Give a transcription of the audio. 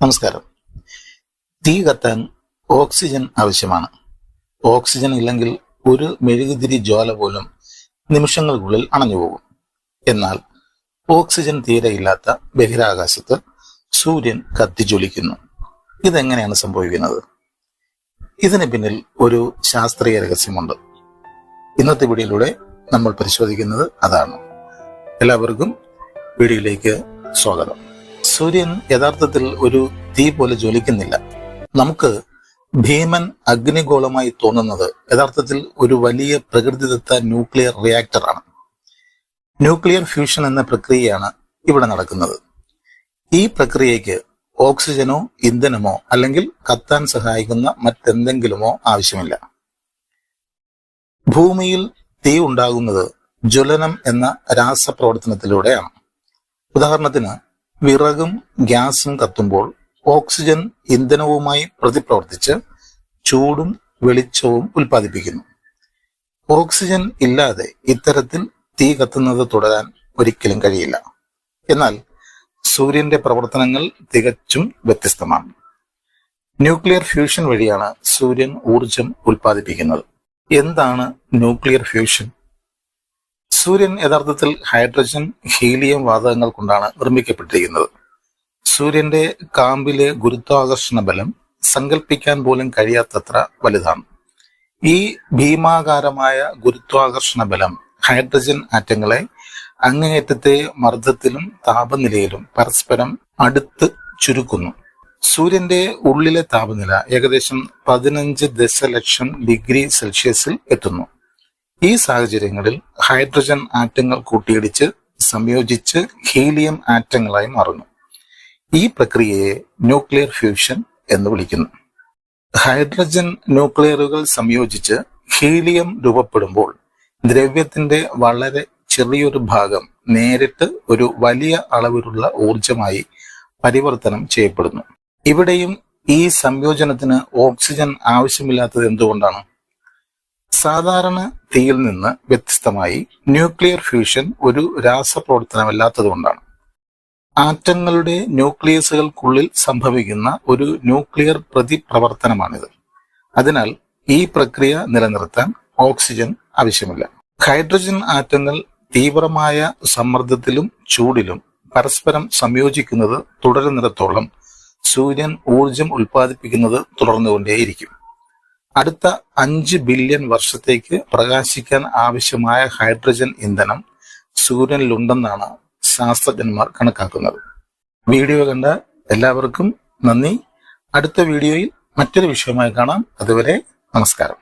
നമസ്കാരം. തീ കത്താൻ ഓക്സിജൻ ആവശ്യമാണ്. ഓക്സിജൻ ഇല്ലെങ്കിൽ ഒരു മെഴുകുതിരി ജ്വാല പോലും നിമിഷങ്ങൾക്കുള്ളിൽ അണഞ്ഞുപോകും. എന്നാൽ ഓക്സിജൻ തീരെ ഇല്ലാത്ത ബഹിരാകാശത്ത് സൂര്യൻ കത്തിജ്വലിക്കുന്നു. ഇതെങ്ങനെയാണ് സംഭവിക്കുന്നത്? ഇതിന് പിന്നിൽ ഒരു ശാസ്ത്രീയ രഹസ്യമുണ്ട്. ഇന്നത്തെ വീഡിയോയിലൂടെ നമ്മൾ പരിശോധിക്കുന്നത് അതാണ്. എല്ലാവർക്കും വീഡിയോയിലേക്ക് സ്വാഗതം. സൂര്യൻ യഥാർത്ഥത്തിൽ ഒരു തീ പോലെ ജ്വലിക്കുന്നില്ല. നമുക്ക് ഭീമൻ അഗ്നിഗോളമായി തോന്നുന്നത് യഥാർത്ഥത്തിൽ ഒരു വലിയ പ്രകൃതിദത്ത ന്യൂക്ലിയർ റിയാക്ടറാണ്. ന്യൂക്ലിയർ ഫ്യൂഷൻ എന്ന പ്രക്രിയയാണ് ഇവിടെ നടക്കുന്നത്. ഈ പ്രക്രിയയ്ക്ക് ഓക്സിജനോ ഇന്ധനമോ അല്ലെങ്കിൽ കത്താൻ സഹായിക്കുന്ന മറ്റെന്തെങ്കിലുമോ ആവശ്യമില്ല. ഭൂമിയിൽ തീ ഉണ്ടാകുന്നത് ജ്വലനം എന്ന രാസപ്രവർത്തനത്തിലൂടെയാണ്. ഉദാഹരണത്തിന്, വിറകും ഗ്യാസും കത്തുമ്പോൾ ഓക്സിജൻ ഇന്ധനവുമായി പ്രതിപ്രവർത്തിച്ച് ചൂടും വെളിച്ചവും ഉൽപ്പാദിപ്പിക്കുന്നു. ഓക്സിജൻ ഇല്ലാതെ ഇത്തരത്തിൽ തീ കത്തുന്നത് തുടരാൻ ഒരിക്കലും കഴിയില്ല. എന്നാൽ സൂര്യന്റെ പ്രവർത്തനങ്ങൾ തികച്ചും വ്യത്യസ്തമാണ്. ന്യൂക്ലിയർ ഫ്യൂഷൻ വഴിയാണ് സൂര്യൻ ഊർജം ഉൽപ്പാദിപ്പിക്കുന്നത്. എന്താണ് ന്യൂക്ലിയർ ഫ്യൂഷൻ? സൂര്യൻ യഥാർത്ഥത്തിൽ ഹൈഡ്രജൻ, ഹീലിയം വാതകങ്ങൾ കൊണ്ടാണ് നിർമ്മിക്കപ്പെട്ടിരിക്കുന്നത്. സൂര്യന്റെ കാമ്പിലെ ഗുരുത്വാകർഷണ ബലം സങ്കല്പിക്കാൻ പോലും കഴിയാത്തത്ര വലുതാണ്. ഈ ഭീമാകാരമായ ഗുരുത്വാകർഷണ ബലം ഹൈഡ്രജൻ ആറ്റങ്ങളെ അങ്ങേയറ്റത്തെ മർദ്ദത്തിലും താപനിലയിലും പരസ്പരം അടുത്ത് ചുരുക്കുന്നു. സൂര്യന്റെ ഉള്ളിലെ താപനില ഏകദേശം 15 ദശലക്ഷം ഡിഗ്രി സെൽഷ്യസിൽ എത്തുന്നു. ഈ സാഹചര്യങ്ങളിൽ ഹൈഡ്രജൻ ആറ്റങ്ങൾ കൂട്ടിയിടിച്ച് സംയോജിച്ച് ഹീലിയം ആറ്റങ്ങളായി മാറുന്നു. ഈ പ്രക്രിയയെ ന്യൂക്ലിയർ ഫ്യൂഷൻ എന്ന് വിളിക്കുന്നു. ഹൈഡ്രജൻ ന്യൂക്ലിയറുകൾ സംയോജിച്ച് ഹീലിയം രൂപപ്പെടുമ്പോൾ ദ്രവ്യത്തിന്റെ വളരെ ചെറിയൊരു ഭാഗം നേരിട്ട് ഒരു വലിയ അളവിലുള്ള ഊർജമായി പരിവർത്തനം ചെയ്യപ്പെടുന്നു. ഇവിടെയും ഈ സംയോജനത്തിന് ഓക്സിജൻ ആവശ്യമില്ലാത്തത് എന്തുകൊണ്ടാണ്? സാധാരണ തീയിൽ നിന്ന് വ്യത്യസ്തമായി ന്യൂക്ലിയർ ഫ്യൂഷൻ ഒരു രാസപ്രവർത്തനമല്ലാത്തതുകൊണ്ടാണ്. ആറ്റങ്ങളുടെ ന്യൂക്ലിയസുകൾക്കുള്ളിൽ സംഭവിക്കുന്ന ഒരു ന്യൂക്ലിയർ പ്രതിപ്രവർത്തനമാണിത്. അതിനാൽ ഈ പ്രക്രിയ നിലനിർത്താൻ ഓക്സിജൻ ആവശ്യമില്ല. ഹൈഡ്രജൻ ആറ്റങ്ങൾ തീവ്രമായ സമ്മർദ്ദത്തിലും ചൂടിലും പരസ്പരം സംയോജിക്കുന്നത് തുടരുന്നിടത്തോളം സൂര്യൻ ഊർജം ഉൽപ്പാദിപ്പിക്കുന്നത് തുടർന്നുകൊണ്ടേയിരിക്കും. അടുത്ത 5 ബില്യൺ വർഷത്തേക്ക് പ്രകാശിക്കാൻ ആവശ്യമായ ഹൈഡ്രജൻ ഇന്ധനം സൂര്യനിലുണ്ടെന്നാണ് ശാസ്ത്രജ്ഞന്മാർ കണക്കാക്കുന്നത്. വീഡിയോ കണ്ട എല്ലാവർക്കും നന്ദി. അടുത്ത വീഡിയോയിൽ മറ്റൊരു വിഷയമായി കാണാം. അതുവരെ നമസ്കാരം.